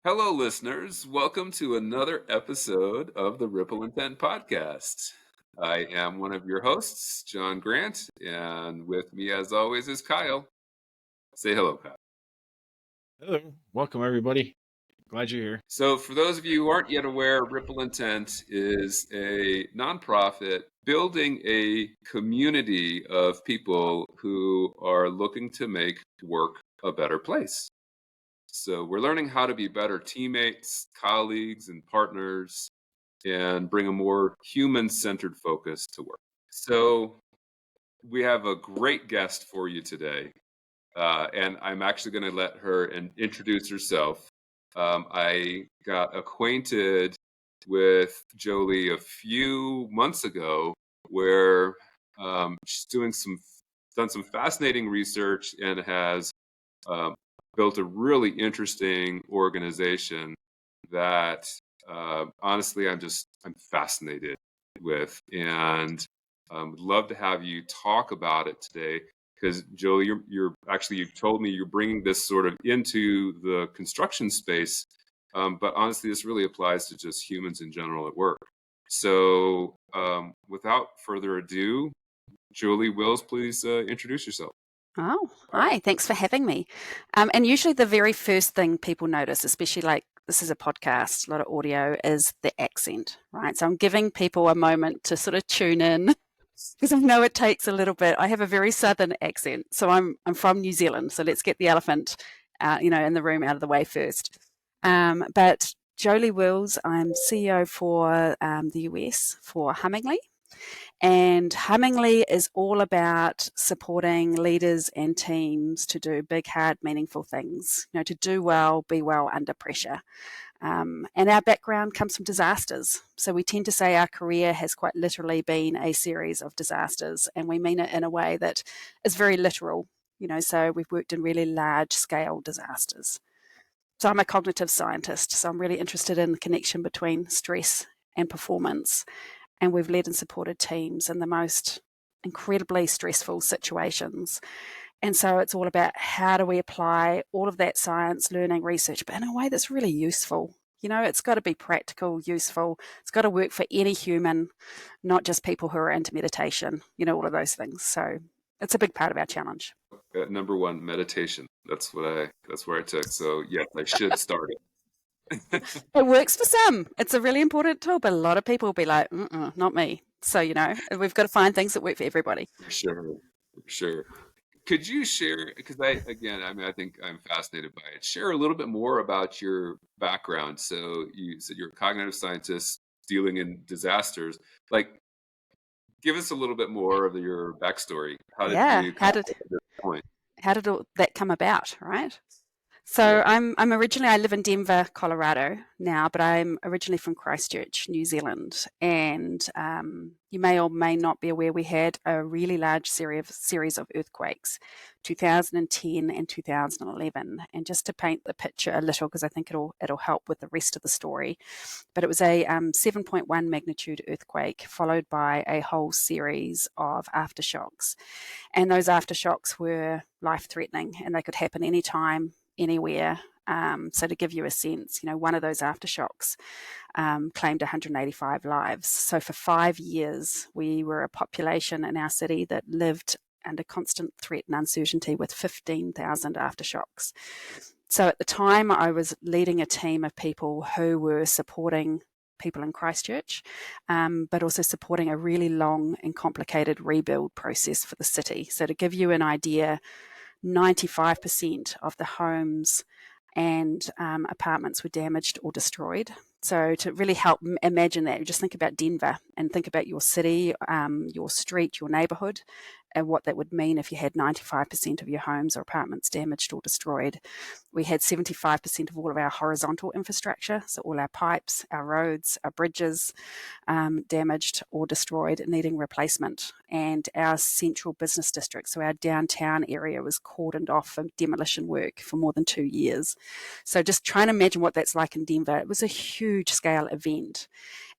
Hello, listeners. Welcome to another episode of the Ripple Intent Podcast. I am one of your hosts, John Grant, and with me, as always, is Kyle. Say hello, Kyle. Hello, welcome everybody. Glad you're here. So, for those of you who aren't yet aware, Ripple Intent is a nonprofit building a community of people who are looking to make work a better place. So, we're learning how to be better teammates, colleagues, and partners and bring a more human-centered focus to work. So we have a great guest for you today, and I'm actually going to let her introduce herself. I got acquainted with Jolie a few months ago, where she's done some fascinating research and has um, built a really interesting organization that honestly I'm fascinated with, and would love to have you talk about it today. Because Joe, you've told me you're bringing this sort of into the construction space, but honestly, this really applies to just humans in general at work. So, without further ado, Jolie Wills, please introduce yourself. Oh, hi. Thanks for having me. And usually the very first thing people notice, especially like this is a podcast, a lot of audio, is the accent, right? So I'm giving people a moment to sort of tune in because I know it takes a little bit. I have a very southern accent, so I'm from New Zealand. So let's get the elephant, in the room out of the way first. But Jolie Wills, I'm CEO for the US for Hummingly. And Hummingly is all about supporting leaders and teams to do big, hard, meaningful things, to do well, be well under pressure. And our background comes from disasters. So we tend to say our career has quite literally been a series of disasters, and we mean it in a way that is very literal. So we've worked in really large scale disasters. So I'm a cognitive scientist, so I'm really interested in the connection between stress and performance, and we've led and supported teams in the most incredibly stressful situations. And so it's all about how do we apply all of that science, learning, research, but in a way that's really useful. It's got to be practical, useful. It's got to work for any human, not just people who are into meditation, all of those things. So it's a big part of our challenge. Number one, meditation. That's where I took. So yes, I should start it. It works for some. It's a really important tool, but a lot of people will be like, not me. So, we've got to find things that work for everybody. For sure, for sure. Could you share, because I think I'm fascinated by it. Share a little bit more about your background. So you said you're a cognitive scientist dealing in disasters. Like, give us a little bit more of your backstory. How did Yeah. you How come did to this point? how did all that come about, right? Yeah. So I live in Denver, Colorado now, but I'm originally from Christchurch, New Zealand. And you may or may not be aware, we had a really large series of earthquakes, 2010 and 2011. And just to paint the picture a little, because I think it'll help with the rest of the story. But it was a 7.1 magnitude earthquake, followed by a whole series of aftershocks. And those aftershocks were life-threatening, and they could happen anytime, anywhere. So to give you a sense, one of those aftershocks claimed 185 lives. So for 5 years, we were a population in our city that lived under constant threat and uncertainty with 15,000 aftershocks. So at the time, I was leading a team of people who were supporting people in Christchurch, but also supporting a really long and complicated rebuild process for the city. So to give you an idea, 95% of the homes and apartments were damaged or destroyed. So to really help imagine that, just think about Denver and think about your city, your street, your neighborhood, and what that would mean if you had 95% of your homes or apartments damaged or destroyed. We had 75% of all of our horizontal infrastructure, so all our pipes, our roads, our bridges, damaged or destroyed, needing replacement. And our central business district, so our downtown area, was cordoned off for demolition work for more than 2 years. So just trying to imagine what that's like in Denver. It was a huge scale event.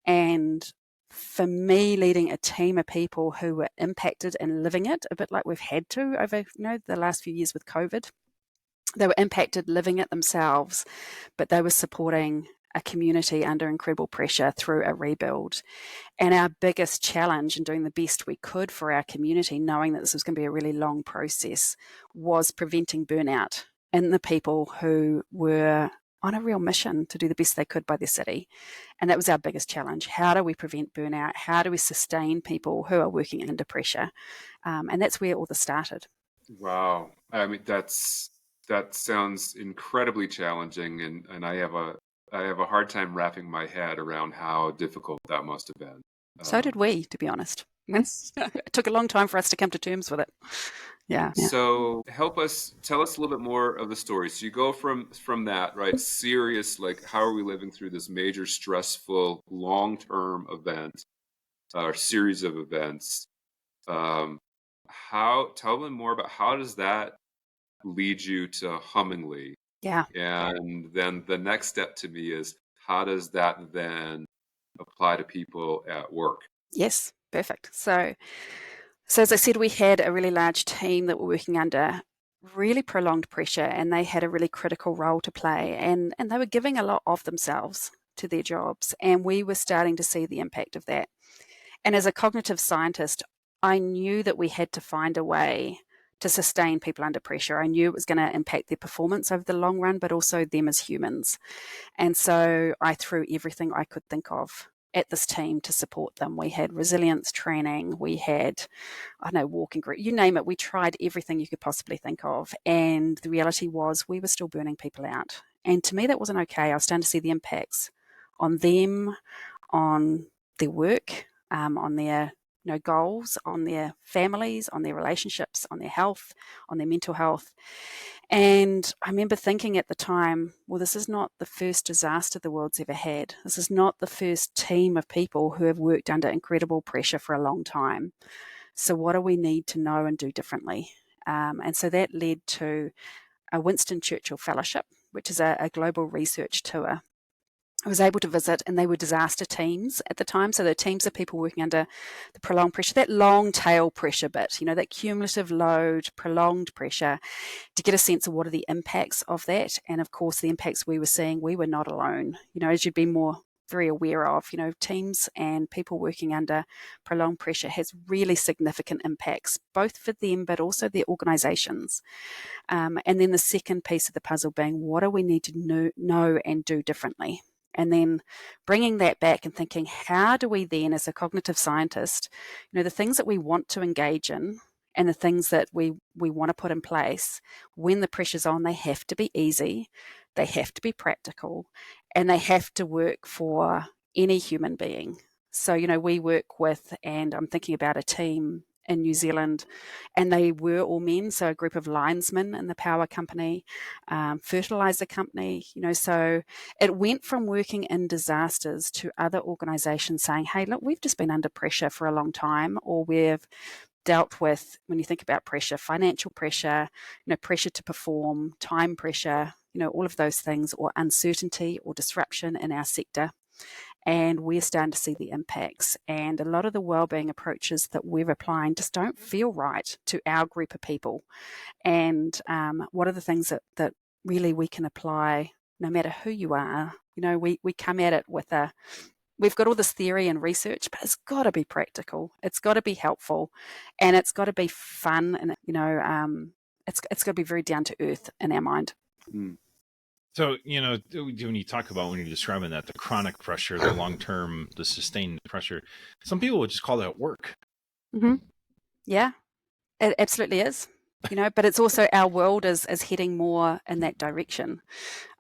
And for me, leading a team of people who were impacted and living it, a bit like we've had to over the last few years with COVID, They were impacted living it themselves, but they were supporting a community under incredible pressure through a rebuild. And our biggest challenge in doing the best we could for our community, knowing that this was going to be a really long process, was preventing burnout in the people who were on a real mission to do the best they could by their city. And that was our biggest challenge. How do we prevent burnout? How do we sustain people who are working under pressure? And that's where all this started. Wow. I mean, that sounds incredibly challenging, and I have a hard time wrapping my head around how difficult that must have been. So did we, to be honest. It took a long time for us to come to terms with it. Yeah. So tell us a little bit more of the story. So you go from that, right? Serious, like, how are we living through this major stressful long-term event or series of events? Tell them more about how does that lead you to Hummingly? Yeah. And then the next step to me is, how does that then apply to people at work? Yes, perfect. So as I said, we had a really large team that were working under really prolonged pressure, and they had a really critical role to play, and they were giving a lot of themselves to their jobs, and we were starting to see the impact of that. And as a cognitive scientist, I knew that we had to find a way to sustain people under pressure. I knew it was going to impact their performance over the long run, but also them as humans. And so I threw everything I could think of at this team to support them. We had resilience training, we had, I don't know, walking group, you name it. We tried everything you could possibly think of. And the reality was we were still burning people out. And to me, that wasn't okay. I was starting to see the impacts on them, on their work, on their goals, on their families, on their relationships, on their health, on their mental health. And I remember thinking at the time, well, this is not the first disaster the world's ever had. This is not the first team of people who have worked under incredible pressure for a long time. So what do we need to know and do differently? And so that led to a Winston Churchill Fellowship, which is a global research tour. I was able to visit, and they were disaster teams at the time. So they're teams of people working under the prolonged pressure, that long tail pressure bit, that cumulative load, prolonged pressure, to get a sense of what are the impacts of that. And of course, the impacts we were seeing, we were not alone. As you'd be very aware of, teams and people working under prolonged pressure has really significant impacts, both for them, but also their organizations. And then the second piece of the puzzle being, what do we need to know and do differently? And then bringing that back and thinking, how do we then, as a cognitive scientist, the things that we want to engage in and the things that we want to put in place, when the pressure's on, they have to be easy, they have to be practical, and they have to work for any human being. So, we work with, and I'm thinking about a team in New Zealand, and they were all men, so a group of linesmen in the power company, fertilizer company, so it went from working in disasters to other organizations saying, hey, look, we've just been under pressure for a long time, or we've dealt with, when you think about pressure, financial pressure, pressure to perform, time pressure, all of those things, or uncertainty or disruption in our sector. And we're starting to see the impacts. And a lot of the wellbeing approaches that we're applying just don't feel right to our group of people. And what are the things that really we can apply, no matter who you are? We come at it with we've got all this theory and research, but it's got to be practical. It's got to be helpful, and it's got to be fun. And it's got to be very down to earth in our mind. Mm. So, when you talk about, when you're describing that, the chronic pressure, the long-term, the sustained pressure, some people would just call that work. Mm-hmm. Yeah, it absolutely is. But it's also, our world is heading more in that direction,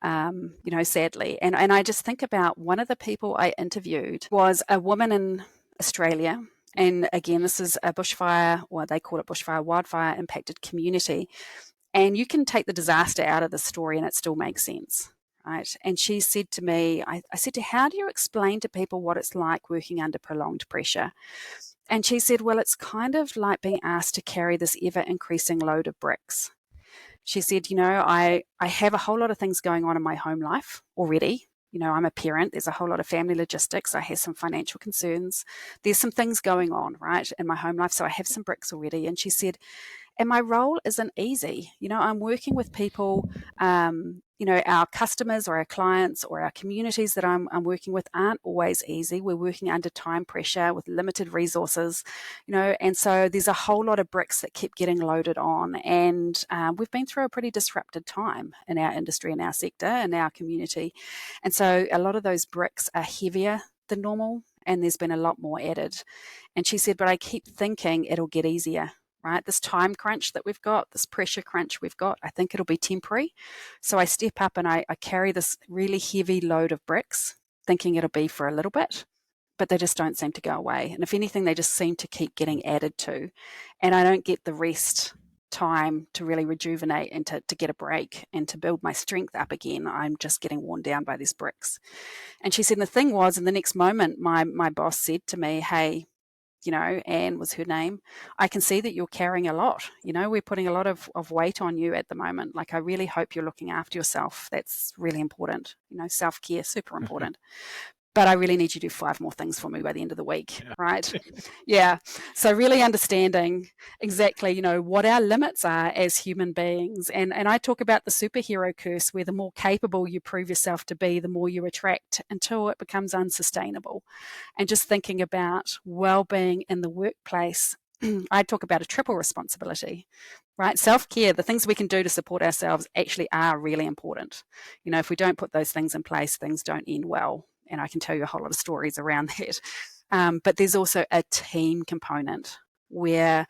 sadly. And I just think about, one of the people I interviewed was a woman in Australia. And again, this is a bushfire, or they call it bushfire, wildfire impacted community. And you can take the disaster out of the story and it still makes sense, right? And she said to me, I said to her, how do you explain to people what it's like working under prolonged pressure? And she said, well, it's kind of like being asked to carry this ever-increasing load of bricks. She said, I have a whole lot of things going on in my home life already. I'm a parent. There's a whole lot of family logistics. I have some financial concerns. There's some things going on, right, in my home life. So I have some bricks already. And she said, And my role isn't easy. I'm working with people, our customers or our clients or our communities that I'm working with aren't always easy. We're working under time pressure with limited resources, and so there's a whole lot of bricks that keep getting loaded on. And we've been through a pretty disrupted time in our industry, in our sector, in our community. And so a lot of those bricks are heavier than normal, and there's been a lot more added. And she said, but I keep thinking it'll get easier. Right, this time crunch that we've got, this pressure crunch we've got, I think it'll be temporary. So I step up and I carry this really heavy load of bricks, thinking it'll be for a little bit, but they just don't seem to go away. And if anything, they just seem to keep getting added to. And I don't get the rest time to really rejuvenate and to get a break and to build my strength up again. I'm just getting worn down by these bricks. And she said, and the thing was, in the next moment, my boss said to me, hey, Anne was her name, I can see that you're carrying a lot. We're putting a lot of weight on you at the moment. Like, I really hope you're looking after yourself. That's really important. Self-care, super important. But I really need you to do 5 more things for me by the end of the week, right? Yeah. So really understanding exactly, what our limits are as human beings. And I talk about the superhero curse, where the more capable you prove yourself to be, the more you attract, until it becomes unsustainable. And just thinking about well-being in the workplace, I talk about a triple responsibility, right? Self-care, the things we can do to support ourselves actually are really important. If we don't put those things in place, things don't end well. And I can tell you a whole lot of stories around that. But there's also a team component where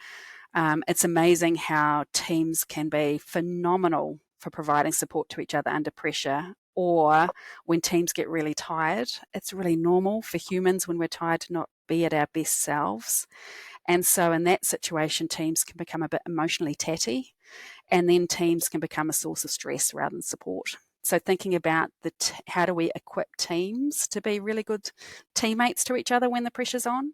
it's amazing how teams can be phenomenal for providing support to each other under pressure. Or when teams get really tired, it's really normal for humans when we're tired to not be at our best selves. And so in that situation, teams can become a bit emotionally tatty, and then teams can become a source of stress rather than support. So thinking about how do we equip teams to be really good teammates to each other when the pressure's on?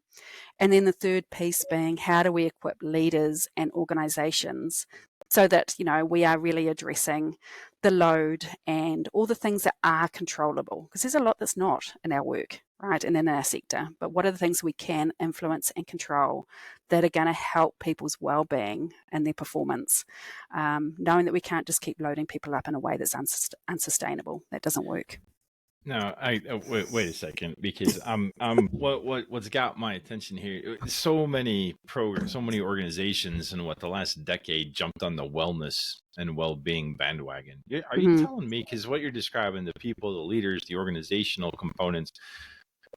And then the third piece being, how do we equip leaders and organizations so that, we are really addressing the load and all the things that are controllable? Because there's a lot that's not in our work, right, and in our sector. But what are the things we can influence and control that are going to help people's well-being and their performance, knowing that we can't just keep loading people up in a way that's unsustainable. That doesn't work. No, wait a second, because what's got my attention here? So many programs, so many organizations in the last decade jumped on the wellness and well-being bandwagon. Are you telling me? Because what you're describing, the people, the leaders, the organizational components,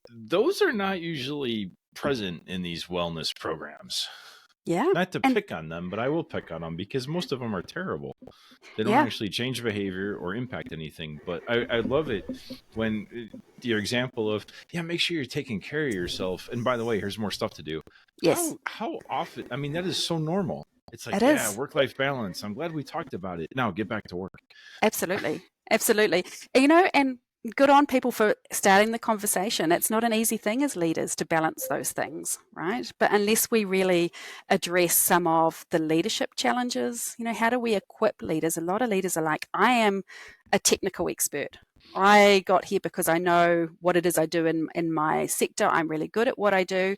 those are not usually present in these wellness programs. Yeah. Not to pick on them, but I will pick on them because most of them are terrible. They don't actually change behavior or impact anything. But I love it when your example of, make sure you're taking care of yourself. And by the way, here's more stuff to do. Yes. How often? I mean, that is so normal. It's like, work-life balance. I'm glad we talked about it. Now get back to work. Absolutely. Absolutely. And good on people for starting the conversation. It's not an easy thing as leaders to balance those things, right? But unless we really address some of the leadership challenges, how do we equip leaders? A lot of leaders are like, I am a technical expert. I got here because I know what it is I do in my sector. I'm really good at what I do.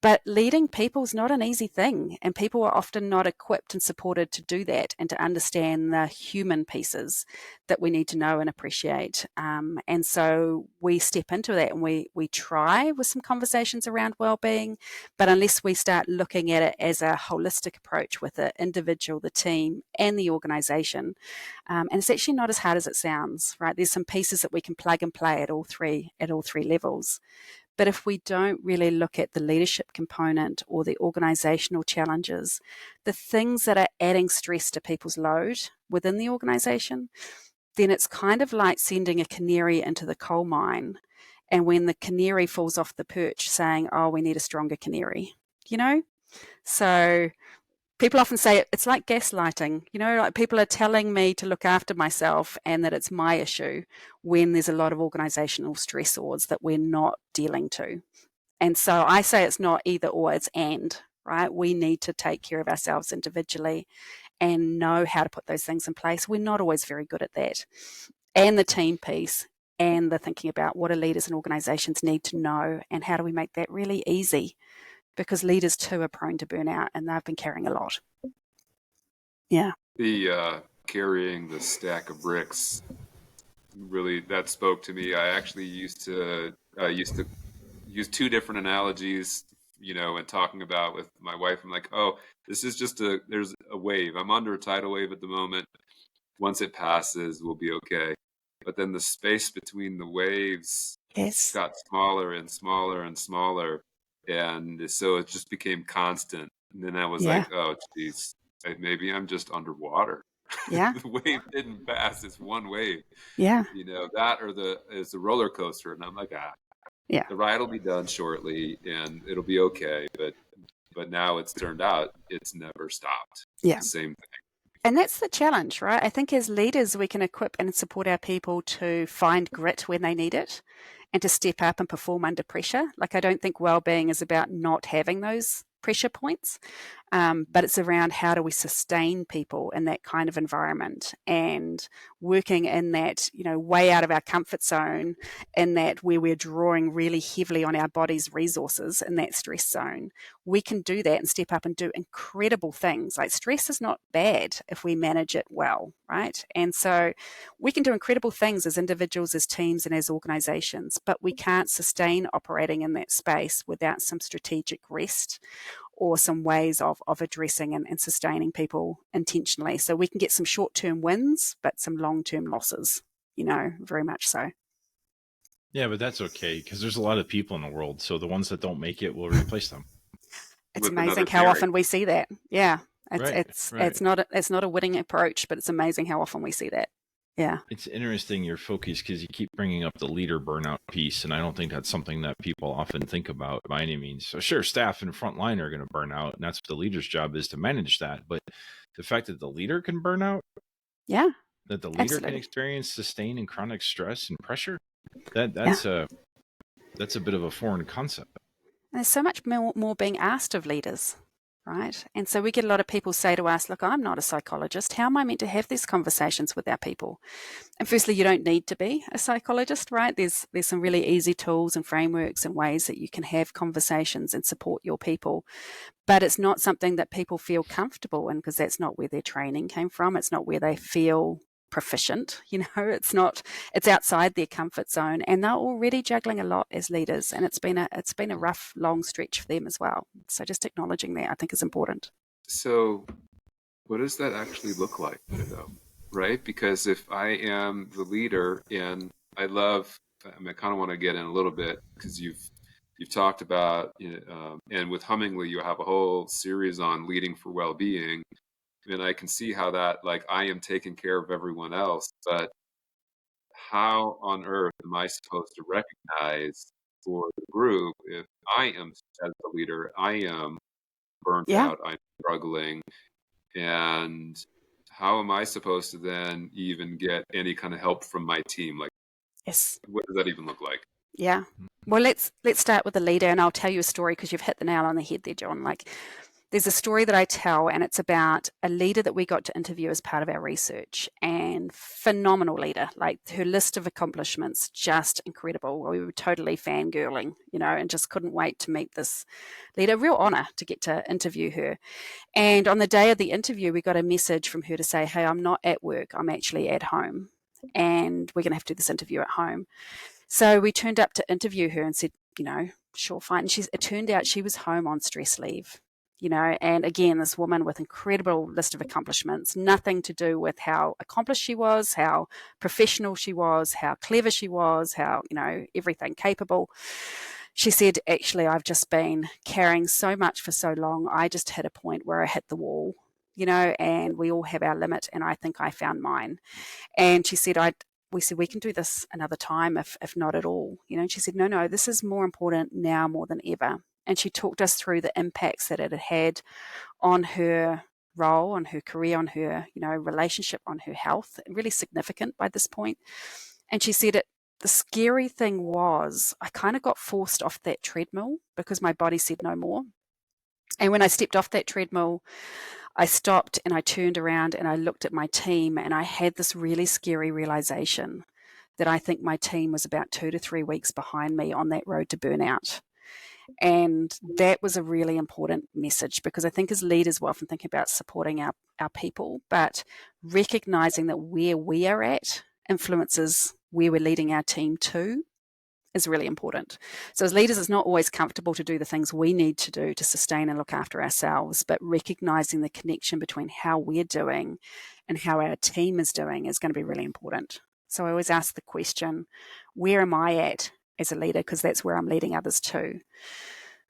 But leading people is not an easy thing, and people are often not equipped and supported to do that and to understand the human pieces that we need to know and appreciate. And so we step into that and we try with some conversations around wellbeing, but unless we start looking at it as a holistic approach with the individual, the team, and the organization, and it's actually not as hard as it sounds, right? There's some pieces that we can plug and play at all three levels. But if we don't really look at the leadership component or the organizational challenges, the things that are adding stress to people's load within the organization, then it's kind of like sending a canary into the coal mine. And when the canary falls off the perch saying, oh, we need a stronger canary, So people often say it's like gaslighting, like people are telling me to look after myself and that it's my issue when there's a lot of organizational stressors that we're not dealing to. And so I say it's not either or, it's and, right? We need to take care of ourselves individually and know how to put those things in place. We're not always very good at that. And the team piece and the thinking about what do leaders and organizations need to know and how do we make that really easy? Because leaders too are prone to burnout and they've been carrying a lot. Yeah. The carrying the stack of bricks, really, that spoke to me. I actually used to use two different analogies, and talking about with my wife. I'm like, oh, this is just there's a wave. I'm under a tidal wave at the moment. Once it passes, we'll be okay. But then the space between the waves Yes. got smaller and smaller and smaller. And so it just became constant. And then I was Yeah. like, oh, geez, maybe I'm just underwater. Yeah. The wave didn't pass. It's one wave, Yeah. that or is the roller coaster. And I'm like, Yeah. the ride will be done shortly and it'll be okay. But now it's turned out it's never stopped. Yeah. It's the same thing. And that's the challenge, right? I think as leaders, we can equip and support our people to find grit when they need it and to step up and perform under pressure. Like, I don't think well-being is about not having those pressure points, but it's around how do we sustain people in that kind of environment and working in that, way out of our comfort zone, in that where we're drawing really heavily on our body's resources in that stress zone. We can do that and step up and do incredible things. Like, stress is not bad if we manage it well, right? And so we can do incredible things as individuals, as teams, and as organizations, but we can't sustain operating in that space without some strategic rest or some ways of addressing and sustaining people intentionally. So we can get some short-term wins, but some long-term losses, very much so. Yeah, but that's okay, because there's a lot of people in the world. So the ones that don't make it will replace them. It's amazing how often we see that. Yeah. It's Right. It's not a winning approach, but it's amazing how often we see that. Yeah. It's interesting your focus, because you keep bringing up the leader burnout piece, and I don't think that's something that people often think about by any means. So sure, staff and frontline are going to burn out, and that's what the leader's job is, to manage that. But the fact that the leader can burn out, Yeah. that the leader Absolutely. can experience sustained and chronic stress and pressure, that's a bit of a foreign concept. There's so much more being asked of leaders, right? And so we get a lot of people say to us, look, I'm not a psychologist. How am I meant to have these conversations with our people? And firstly, you don't need to be a psychologist, right? There's some really easy tools and frameworks and ways that you can have conversations and support your people. But it's not something that people feel comfortable in, because that's not where their training came from. It's not where they feel proficient. It's outside their comfort zone, and they're already juggling a lot as leaders, and it's been a rough, long stretch for them as well. So just acknowledging that, I think, is important. So what does that actually look like, though? Right? Because if I am the leader, and I kind of want to get in a little bit, because you've talked about, and with Hummingly, you have a whole series on leading for well-being. And I can see how that, like, I am taking care of everyone else, but how on earth am I supposed to recognize for the group if I am, as the leader, I am burnt out, I'm struggling, and how am I supposed to then even get any kind of help from my team? Like, Yes. what does that even look like? Yeah. Well, let's start with the leader, and I'll tell you a story, because you've hit the nail on the head there, Jon. Like, there's a story that I tell, and it's about a leader that we got to interview as part of our research, and phenomenal leader. Like, her list of accomplishments, just incredible. We were totally fangirling, and just couldn't wait to meet this leader. Real honor to get to interview her. And on the day of the interview, we got a message from her to say, hey, I'm not at work. I'm actually at home, and we're going to have to do this interview at home. So we turned up to interview her and said, sure, fine. And it turned out she was home on stress leave. And again, this woman with incredible list of accomplishments, nothing to do with how accomplished she was, how professional she was, how clever she was, how, everything capable. She said, actually, I've just been carrying so much for so long. I just hit a point where I hit the wall, and we all have our limit. And I think I found mine. And she said, we said, we can do this another time, if not at all. And she said, no, this is more important now more than ever. And she talked us through the impacts that it had had on her role, on her career, on her, relationship, on her health, really significant by this point. And she said the scary thing was I kind of got forced off that treadmill because my body said no more. And when I stepped off that treadmill, I stopped and I turned around and I looked at my team, and I had this really scary realization that I think my team was about 2 to 3 weeks behind me on that road to burnout. And that was a really important message, because I think as leaders, we're often thinking about supporting our people, but recognizing that where we are at influences where we're leading our team to is really important. So as leaders, it's not always comfortable to do the things we need to do to sustain and look after ourselves, but recognizing the connection between how we're doing and how our team is doing is going to be really important. So I always ask the question, where am I at as a leader? Because that's where I'm leading others to.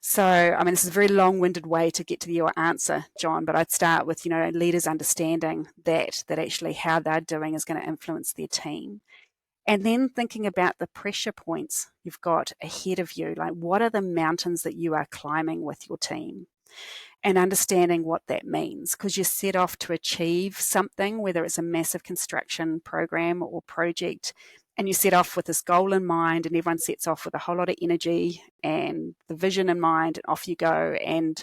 So, I mean, this is a very long-winded way to get to your answer, Jon, but I'd start with, leaders understanding that actually how they're doing is going to influence their team. And then thinking about the pressure points you've got ahead of you, like what are the mountains that you are climbing with your team? And understanding what that means, because you set off to achieve something, whether it's a massive construction program or project, and you set off with this goal in mind, and everyone sets off with a whole lot of energy and the vision in mind, and off you go. And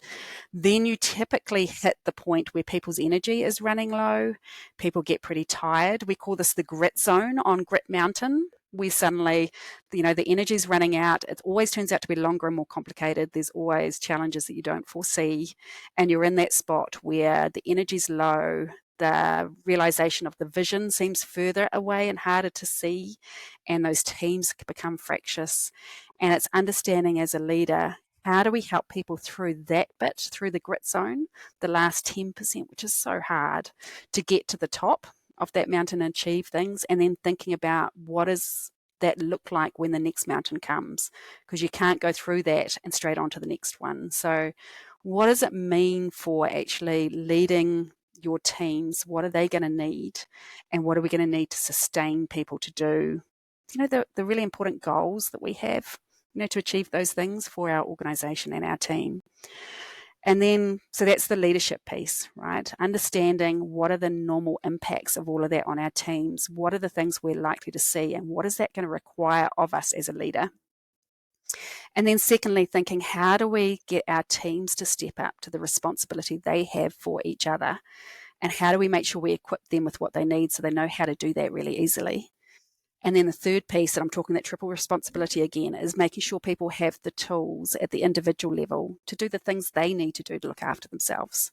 then you typically hit the point where people's energy is running low. People get pretty tired. We call this the grit zone on Grit Mountain. We suddenly, the energy is running out. It always turns out to be longer and more complicated. There's always challenges that you don't foresee. And you're in that spot where the energy's low, the realization of the vision seems further away and harder to see, and those teams become fractious. And it's understanding as a leader, how do we help people through that bit, through the grit zone, the last 10%, which is so hard, to get to the top of that mountain and achieve things, and then thinking about what does that look like when the next mountain comes, because you can't go through that and straight on to the next one. So what does it mean for actually leading your teams? What are they going to need, and what are we going to need to sustain people to do the really important goals that we have to achieve those things for our organization and our team? And then, so that's the leadership piece, right? Understanding what are the normal impacts of all of that on our teams, what are the things we're likely to see, and what is that going to require of us as a leader? And then secondly, thinking, how do we get our teams to step up to the responsibility they have for each other? And how do we make sure we equip them with what they need so they know how to do that really easily? And then the third piece, that I'm talking that triple responsibility again, is making sure people have the tools at the individual level to do the things they need to do to look after themselves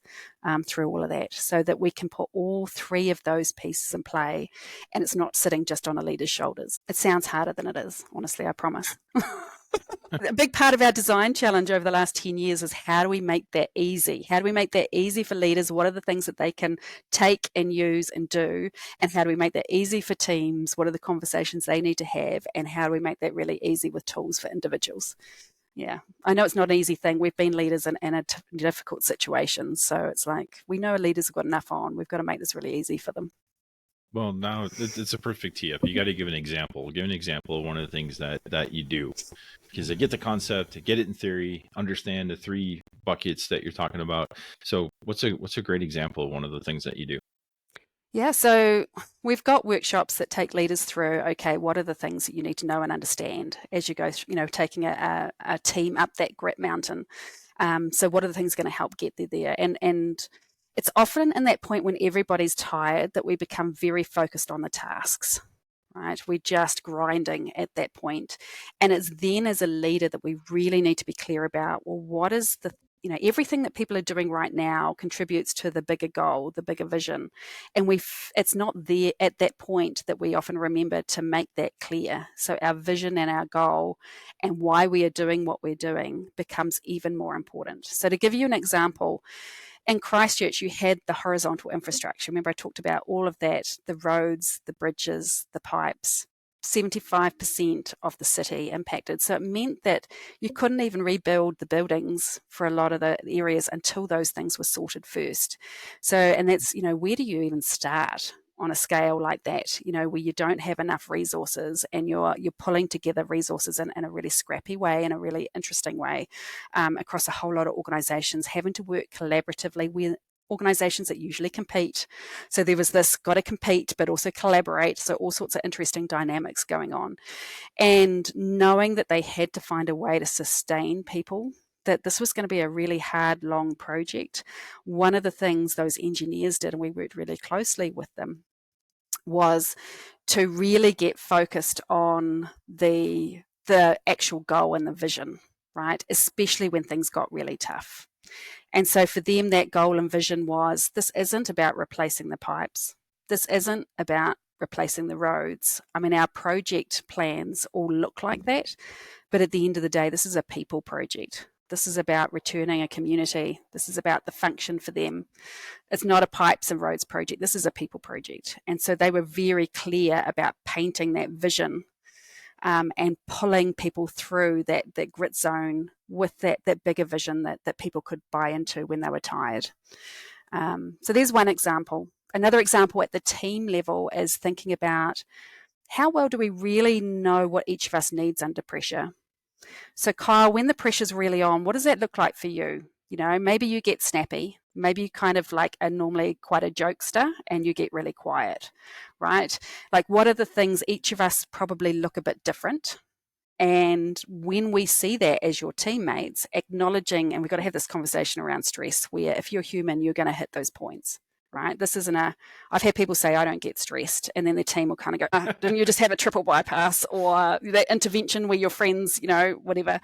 through all of that, so that we can put all three of those pieces in play, and it's not sitting just on a leader's shoulders. It sounds harder than it is, honestly, I promise. A big part of our design challenge over the last 10 years is, how do we make that easy? How do we make that easy for leaders? What are the things that they can take and use and do? And how do we make that easy for teams? What are the conversations they need to have? And how do we make that really easy with tools for individuals? Yeah, I know it's not an easy thing. We've been leaders in a difficult situations. So it's like, we know leaders have got enough on. We've got to make this really easy for them. Well, now it's a perfect tee up. You got to give an example. Give an example of one of the things that you do, because I get the concept, get it in theory, understand the three buckets that you're talking about. So what's a great example of one of the things that you do? Yeah, so we've got workshops that take leaders through, okay, what are the things that you need to know and understand as you go, taking a team up that grit mountain. So what are the things going to help get there? And it's often in that point when everybody's tired that we become very focused on the tasks, right? We're just grinding at that point. And it's then as a leader that we really need to be clear about, well, what is everything that people are doing right now contributes to the bigger goal, the bigger vision. And it's not there at that point that we often remember to make that clear. So our vision and our goal and why we are doing what we're doing becomes even more important. So to give you an example, in Christchurch, you had the horizontal infrastructure. Remember, I talked about all of that, the roads, the bridges, the pipes. 75% of the city impacted. So it meant that you couldn't even rebuild the buildings for a lot of the areas until those things were sorted first. So, and that's, where do you even start on a scale like that, where you don't have enough resources and you're pulling together resources in a really scrappy way, in a really interesting way, across a whole lot of organizations, having to work collaboratively with organizations that usually compete. So there was this got to compete, but also collaborate. So all sorts of interesting dynamics going on. And knowing that they had to find a way to sustain people, that this was going to be a really hard, long project. One of the things those engineers did, and we worked really closely with them, was to really get focused on the actual goal and the vision, right? Especially when things got really tough. And so for them, that goal and vision was, this isn't about replacing the pipes. This isn't about replacing the roads. I mean, our project plans all look like that, but at the end of the day, this is a people project. This is about returning a community. This is about the function for them. It's not a pipes and roads project. This is a people project. And so they were very clear about painting that vision, and pulling people through that grit zone with that bigger vision that people could buy into when they were tired. So there's one example. Another example at the team level is thinking about, how well do we really know what each of us needs under pressure? So Kyle, when the pressure's really on, what does that look like for you? You know, maybe you get snappy. Maybe you kind of like are normally quite a jokester and you get really quiet, right? Like, what are the things each of us probably look a bit different? And when we see that as your teammates, acknowledging, and we've got to have this conversation around stress, where if you're human, you're going to hit those points, right? This isn't I've had people say, I don't get stressed. And then the team will kind of go, didn't you just have a triple bypass, or that intervention where your friends, you know, whatever.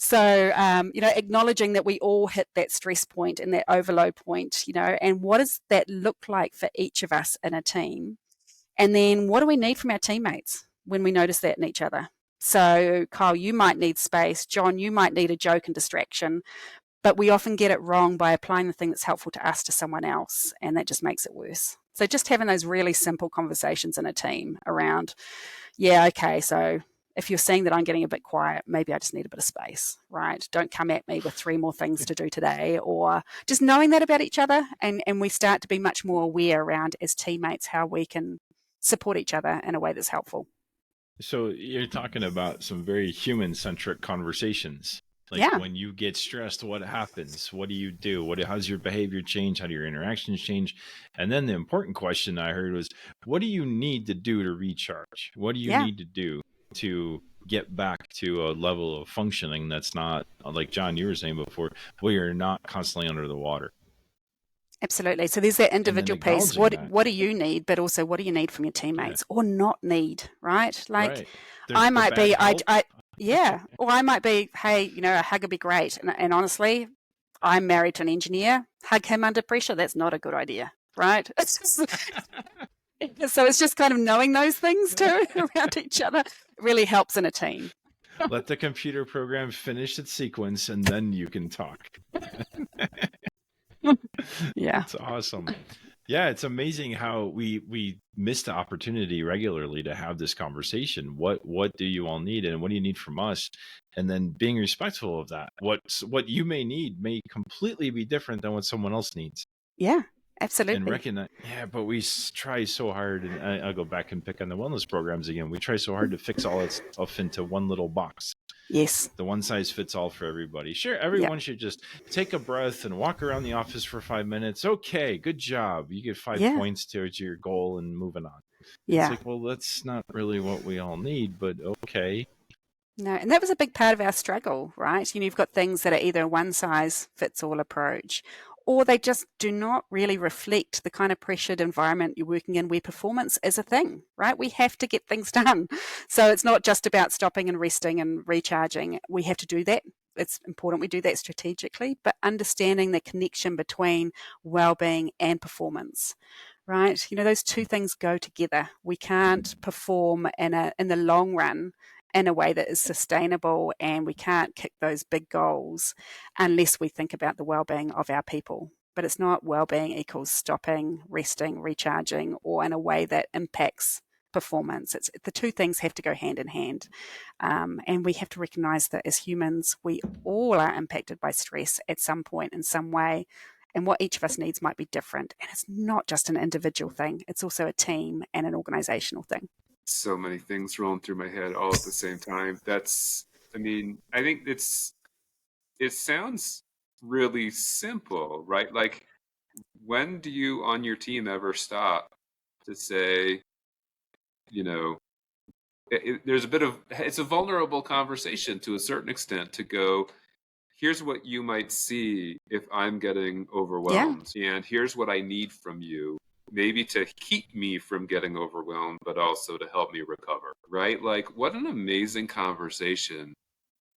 So, acknowledging that we all hit that stress point and that overload point, you know, and what does that look like for each of us in a team? And then what do we need from our teammates when we notice that in each other? So, Kyle, you might need space. Jon, you might need a joke and distraction. But we often get it wrong by applying the thing that's helpful to us to someone else, and that just makes it worse. So just having those really simple conversations in a team around, yeah, okay, so if you're seeing that I'm getting a bit quiet, maybe I just need a bit of space, right? Don't come at me with 3 more things to do today, or just knowing that about each other, and we start to be much more aware around, as teammates, how we can support each other in a way that's helpful. So you're talking about some very human-centric conversations. Like, Yeah. when you get stressed, what happens? What do you do? How's your behavior change? How do your interactions change? And then the important question I heard was, what do you need to do to recharge? What do you need to do to get back to a level of functioning that's not, like Jon, you were saying before, where you're not constantly under the water? Absolutely. So there's that individual piece. What do you need, but also what do you need from your teammates, or not need, right? Like, right. I might be, or I might be, hey, you know, a hug would be great. And honestly, I'm married to an engineer. Hug him under pressure, that's not a good idea, right? So it's just kind of knowing those things too around each other really helps in a team. Let the computer program finish its sequence, and then you can talk. Yeah. It's awesome. Yeah, it's amazing how we miss the opportunity regularly to have this conversation. What do you all need, and what do you need from us? And then being respectful of that. What you may need may completely be different than what someone else needs. Yeah, absolutely. And recognize, but we try so hard, and I'll go back and pick on the wellness programs again. We try so hard to fix all that stuff into one little box. Yes. The one size fits all for everybody. Sure, everyone should just take a breath and walk around the office for 5 minutes. Okay, good job. You get 5 points towards your goal and moving on. Yeah. It's like, well, that's not really what we all need, but okay. No, and that was a big part of our struggle, right? You know, you've got things that are either one size fits all approach, or they just do not really reflect the kind of pressured environment you're working in where performance is a thing, right? We have to get things done. So it's not just about stopping and resting and recharging. We have to do that. It's important we do that strategically, but understanding the connection between well-being and performance, right? You know, those two things go together. We can't perform in the long run in a way that is sustainable, and we can't kick those big goals unless we think about the well-being of our people. But it's not well-being equals stopping, resting, recharging, or in a way that impacts performance. It's the two things have to go hand in hand, and we have to recognize that as humans, we all are impacted by stress at some point in some way, and what each of us needs might be different. And it's not just an individual thing, it's also a team and an organizational thing. So many things rolling through my head all at the same time. I think it sounds really simple, right? Like, when do you on your team ever stop to say, you know, it's a vulnerable conversation to a certain extent to go, here's what you might see if I'm getting overwhelmed, and here's what I need from you. Maybe to keep me from getting overwhelmed, but also to help me recover, right? Like, what an amazing conversation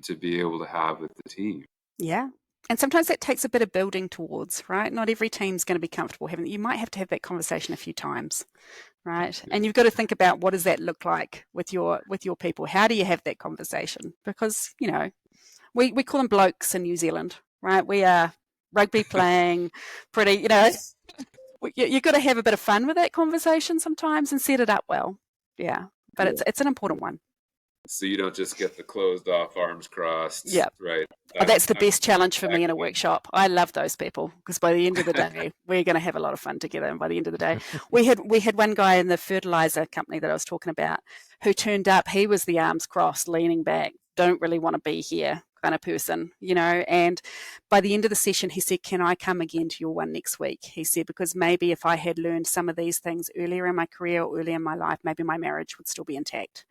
to be able to have with the team. Yeah. And sometimes that takes a bit of building towards, right? Not every team's going to be comfortable having, you might have to have that conversation a few times, right? And you've got to think about, what does that look like with your people? How do you have that conversation? Because, we call them blokes in New Zealand, right? We are rugby playing, pretty, you've got to have a bit of fun with that conversation sometimes and set it up well. Yeah. But it's an important one. So you don't just get the closed off, arms crossed. Yeah. Right. That's the best challenge for me in a workshop. I love those people, because by the end of the day, we're going to have a lot of fun together. And by the end of the day, we had one guy in the fertilizer company that I was talking about who turned up. He was the arms crossed, leaning back, don't really want to be here kind of person, and by the end of the session, he said, can I come again to your one next week? He said, because maybe if I had learned some of these things earlier in my career or earlier in my life, maybe my marriage would still be intact,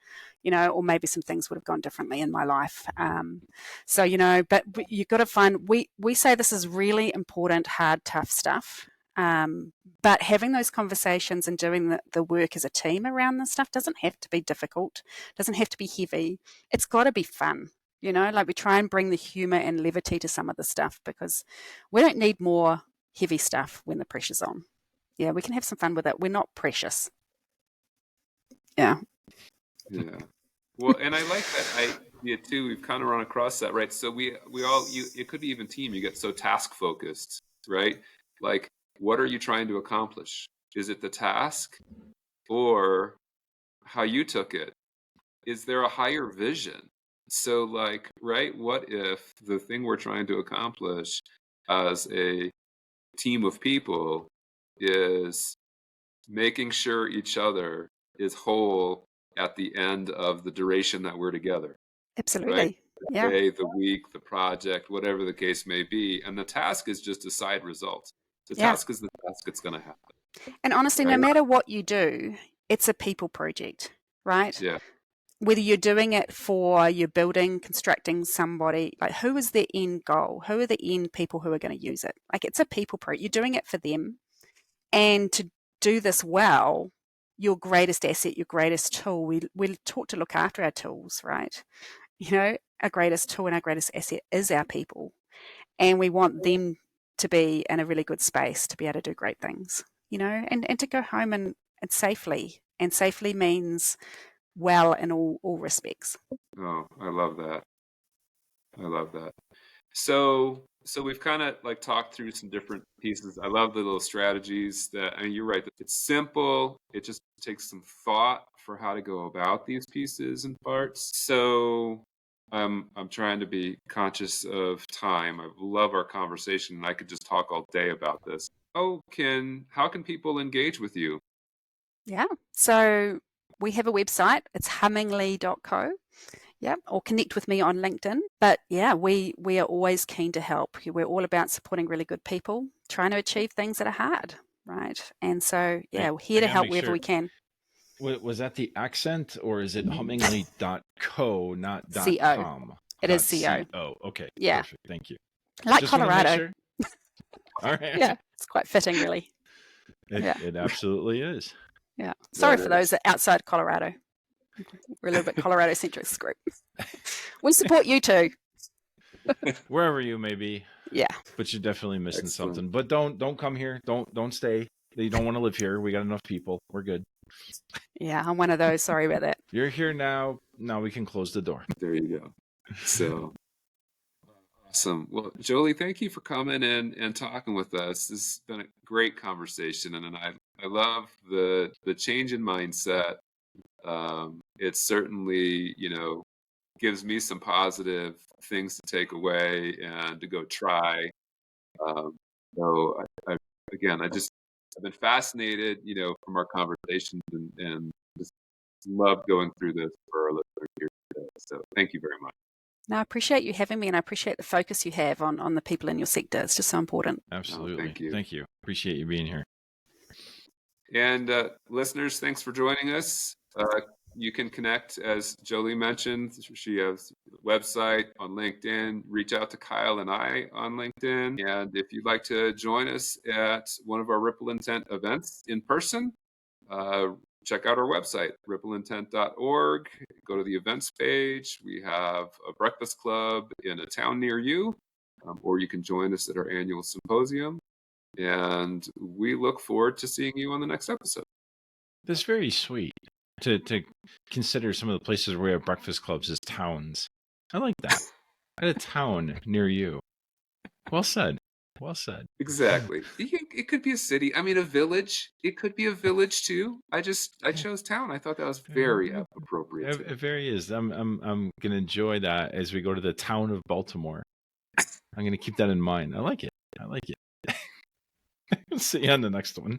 or maybe some things would have gone differently in my life. But you've got to find, we say this is really important, hard, tough stuff. But having those conversations and doing the work as a team around this stuff doesn't have to be difficult, doesn't have to be heavy. It's got to be fun. Like we try and bring the humor and levity to some of the stuff, because we don't need more heavy stuff when the pressure's on. Yeah, we can have some fun with it. We're not precious. Yeah. Yeah. Well, and I like that idea too. We've kind of run across that, right? So we all, it could be even team. You get so task focused, right? Like, what are you trying to accomplish? Is it the task or how you took it? Is there a higher vision? So like, right, what if the thing we're trying to accomplish as a team of people is making sure each other is whole at the end of the duration that we're together? Absolutely. Right? Yeah. The day, the week, the project, whatever the case may be. And the task is just a side result. The task is the task, it's going to happen. And honestly, no matter what you do, it's a people project, right? Yeah. Whether you're doing it for you're building, constructing somebody, like who is the end goal? Who are the end people who are going to use it? Like it's a people project. You're doing it for them. And to do this well, your greatest asset, your greatest tool, we're taught to look after our tools, right? Our greatest tool and our greatest asset is our people. And we want them to be in a really good space to be able to do great things, and to go home and safely. And safely means well in all respects. Oh, I love that. I love that. So we've kind of like talked through some different pieces. I love the little strategies and you're right. It's simple. It just takes some thought for how to go about these pieces and parts. So I'm trying to be conscious of time. I love our conversation, and I could just talk all day about this. How can people engage with you? Yeah. So we have a website. It's hummingly.co. Yeah, or connect with me on LinkedIn. But yeah, we are always keen to help. We're all about supporting really good people, trying to achieve things that are hard, right? And so yeah, we're here to help wherever we can. Was that the accent, or is it hummingly.co, not .co. .com? It is .co. Oh, okay. Yeah. Perfect. Thank you. Like just Colorado. Sure. All right. Yeah, it's quite fitting, really. It absolutely is. Yeah. Sorry for those outside Colorado. We're a little bit Colorado-centric group. We support you too. Wherever you may be. Yeah. But you're definitely missing something. But don't come here. Don't stay. You don't want to live here. We got enough people. We're good. Yeah, I'm one of those. Sorry about that. You're here now. Now we can close the door. There you go. So awesome. Well, Jolie, thank you for coming in and talking with us. This has been a great conversation, and I love the change in mindset. It certainly, gives me some positive things to take away and to go try. So I've been fascinated, from our conversations and just love going through this for our listeners here today. So thank you very much. No, I appreciate you having me, and I appreciate the focus you have on the people in your sector. It's just so important. Absolutely. Oh, thank you. Appreciate you being here. And listeners, thanks for joining us. You can connect, as Jolie mentioned. She has a website on LinkedIn. Reach out to Kyle and I on LinkedIn. And if you'd like to join us at one of our Ripple Intent events in person, check out our website, rippleintent.org. Go to the events page. We have a breakfast club in a town near you, or you can join us at our annual symposium. And we look forward to seeing you on the next episode. That's very sweet to consider some of the places where we have breakfast clubs as towns. I like that. At a town near you. Well said. Well said. Exactly. It could be a city. I mean, a village. It could be a village too. I chose town. I thought that was very appropriate. It very is. I'm gonna enjoy that as we go to the town of Baltimore. I'm gonna keep that in mind. I like it. See you on the next one.